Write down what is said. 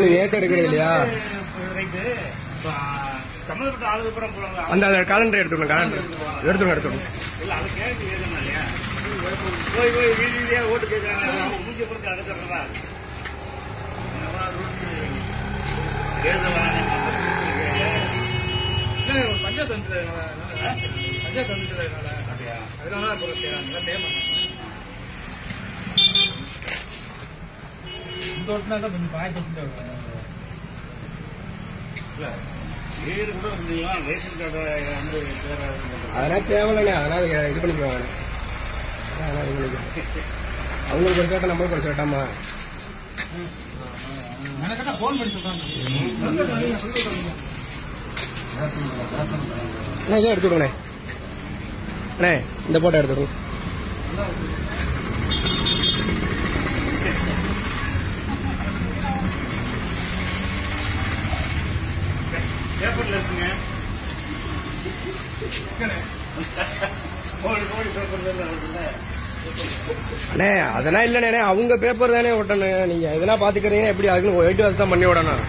நீங்க ஏத்த எடுக்கிறீங்க இல்லையா? அந்த காலண்டர் எடுத்துக்கணும். காலண்டர் எடுத்துக்கணும். இல்ல அது கேட்டு எழுதணும் இல்லையா? போய் வீதியிலேயே ஓட்டு கேட்கறாங்க. மூஞ்சி பொறுத்து அடைச்சிடுறதா பஞ்சாயத்து வந்துட்டதுனால அதனால கொஞ்சம் பாய்ச்சி அதெல்லாம் தேவையில்லைண்ணே. அதனால இது பண்ணிக்குவாங்க. அவங்களுக்கு ஒரு சேட்டை நம்மளுக்கு ஒரு சேட்டாமா இதை எடுத்து விடுங்கண்ணே. அண்ணே இந்த போட்டோ எடுத்து விடுங்க. பேப்பர்ல இருக்குங்க. அண்ணே அதெல்லாம் இல்லண்ணே. அவங்க பேப்பர் தானே ஓட்டணும். நீங்க இதெல்லாம் பாத்துக்கிறீங்க எப்படி? அதுக்குன்னு ஒயிட் வாஷ் தான் பண்ணி விடணும்.